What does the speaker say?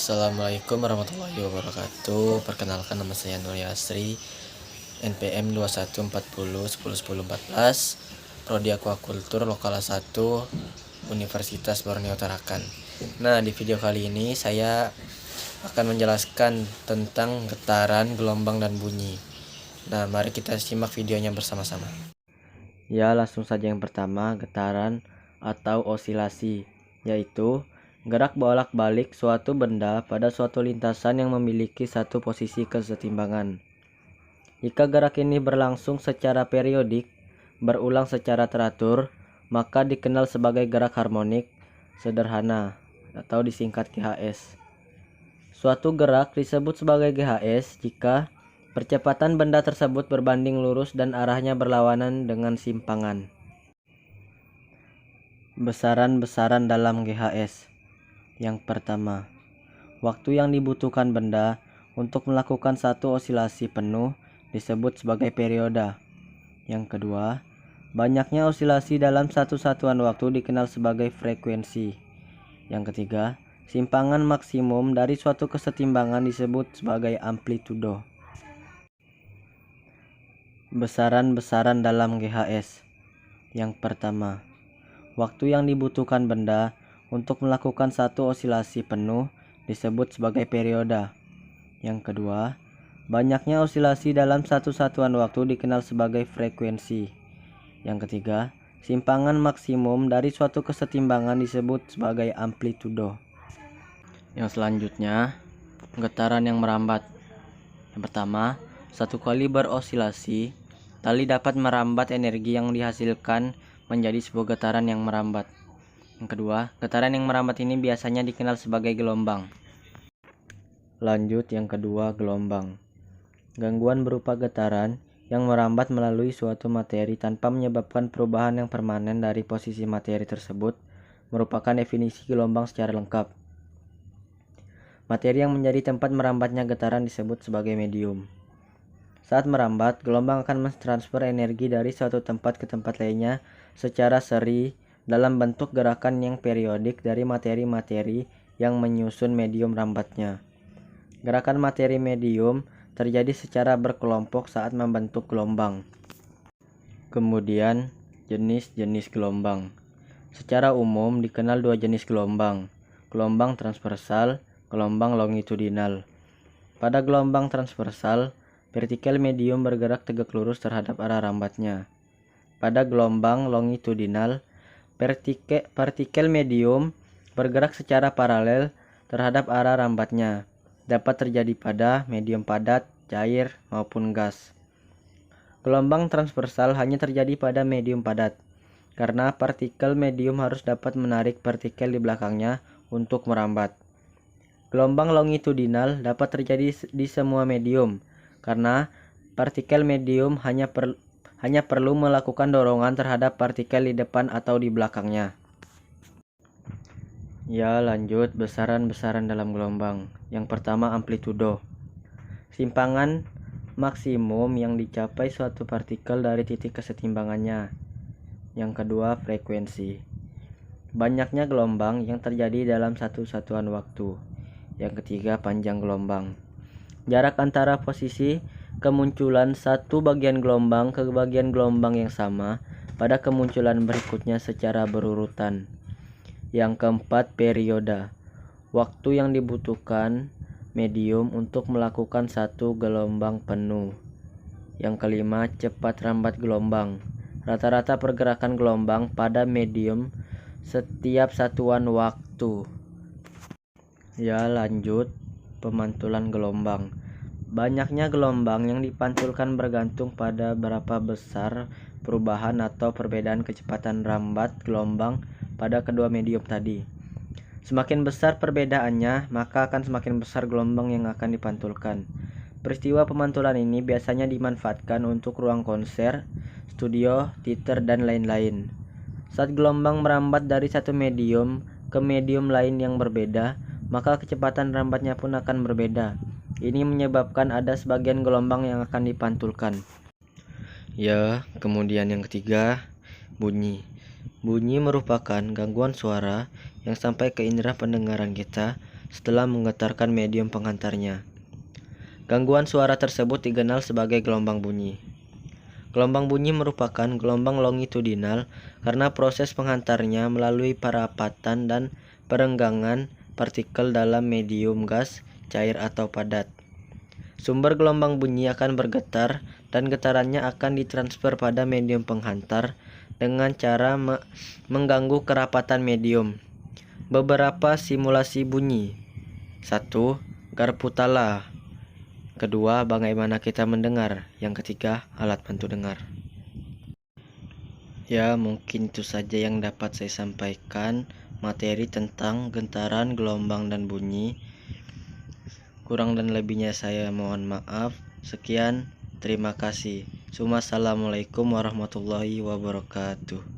Assalamualaikum warahmatullahi wabarakatuh. Perkenalkan, nama saya Nur Yasri, NPM 2140101014, Prodi Aquacultur Lokal 1, Universitas Borneo Tarakan. Nah, di video kali ini saya akan menjelaskan tentang getaran, gelombang, dan bunyi. Nah, mari kita simak videonya bersama-sama. Ya, langsung saja yang pertama, getaran atau osilasi, yaitu gerak bolak-balik suatu benda pada suatu lintasan yang memiliki satu posisi kesetimbangan. Jika gerak ini berlangsung secara periodik, berulang secara teratur, maka dikenal sebagai gerak harmonik sederhana atau disingkat GHS. Suatu gerak disebut sebagai GHS jika percepatan benda tersebut berbanding lurus dan arahnya berlawanan dengan simpangan. Besaran-besaran dalam GHS. Yang pertama, waktu yang dibutuhkan benda untuk melakukan satu osilasi penuh disebut sebagai perioda. Yang kedua, banyaknya osilasi dalam satu satuan waktu dikenal sebagai frekuensi. Yang ketiga, simpangan maksimum dari suatu kesetimbangan disebut sebagai amplitudo. Besaran-besaran dalam GHS. Yang pertama, waktu yang dibutuhkan benda untuk melakukan satu osilasi penuh disebut sebagai perioda. Yang kedua, banyaknya osilasi dalam satu satuan waktu dikenal sebagai frekuensi. Yang ketiga, simpangan maksimum dari suatu kesetimbangan disebut sebagai amplitudo. Yang selanjutnya, getaran yang merambat. Yang pertama, satu kali berosilasi, tali dapat merambat energi yang dihasilkan menjadi sebuah getaran yang merambat. Yang kedua, getaran yang merambat ini biasanya dikenal sebagai gelombang. Lanjut, yang kedua, gelombang. Gangguan berupa getaran yang merambat melalui suatu materi tanpa menyebabkan perubahan yang permanen dari posisi materi tersebut merupakan definisi gelombang secara lengkap. Materi yang menjadi tempat merambatnya getaran disebut sebagai medium. Saat merambat, gelombang akan mentransfer energi dari suatu tempat ke tempat lainnya secara seri dalam bentuk gerakan yang periodik dari materi-materi yang menyusun medium rambatnya. Gerakan materi medium terjadi secara berkelompok saat membentuk gelombang. Kemudian, jenis-jenis gelombang. Secara umum dikenal dua jenis gelombang, gelombang transversal, gelombang longitudinal. Pada gelombang transversal, partikel medium bergerak tegak lurus terhadap arah rambatnya. Pada gelombang longitudinal, partikel medium bergerak secara paralel terhadap arah rambatnya. Dapat terjadi pada medium padat, cair, maupun gas. Gelombang transversal hanya terjadi pada medium padat, karena partikel medium harus dapat menarik partikel di belakangnya untuk merambat. Gelombang longitudinal dapat terjadi di semua medium, karena partikel medium hanya perlu melakukan dorongan terhadap partikel di depan atau di belakangnya. Ya, lanjut, besaran-besaran dalam gelombang. Yang pertama, amplitudo. Simpangan maksimum yang dicapai suatu partikel dari titik kesetimbangannya. Yang kedua, frekuensi. Banyaknya gelombang yang terjadi dalam satu satuan waktu. Yang ketiga, panjang gelombang. Jarak antara posisi kemunculan satu bagian gelombang ke bagian gelombang yang sama pada kemunculan berikutnya secara berurutan. Yang keempat, perioda. Waktu yang dibutuhkan medium untuk melakukan satu gelombang penuh. Yang kelima, cepat rambat gelombang. Rata-rata pergerakan gelombang pada medium setiap satuan waktu. Ya, lanjut, pemantulan gelombang. Banyaknya gelombang yang dipantulkan bergantung pada berapa besar perubahan atau perbedaan kecepatan rambat gelombang pada kedua medium tadi. Semakin besar perbedaannya, maka akan semakin besar gelombang yang akan dipantulkan. Peristiwa pemantulan ini biasanya dimanfaatkan untuk ruang konser, studio, teater, dan lain-lain. Saat gelombang merambat dari satu medium ke medium lain yang berbeda, maka kecepatan rambatnya pun akan berbeda. Ini menyebabkan ada sebagian gelombang yang akan dipantulkan. Ya, kemudian yang ketiga, bunyi. Bunyi merupakan gangguan suara yang sampai ke indera pendengaran kita setelah menggetarkan medium penghantarnya. Gangguan suara tersebut dikenal sebagai gelombang bunyi. Gelombang bunyi merupakan gelombang longitudinal karena proses penghantarnya melalui perapatan dan perenggangan partikel dalam medium gas, cair atau padat. Sumber gelombang bunyi akan bergetar dan getarannya akan ditransfer pada medium penghantar dengan cara mengganggu kerapatan medium. Beberapa simulasi bunyi. 1. Garputala. Kedua, bagaimana kita mendengar. Yang ketiga, alat bantu dengar. Ya, mungkin itu saja yang dapat saya sampaikan, materi tentang getaran, gelombang, dan bunyi. Kurang dan lebihnya saya mohon maaf. Sekian, terima kasih. Assalamualaikum warahmatullahi wabarakatuh.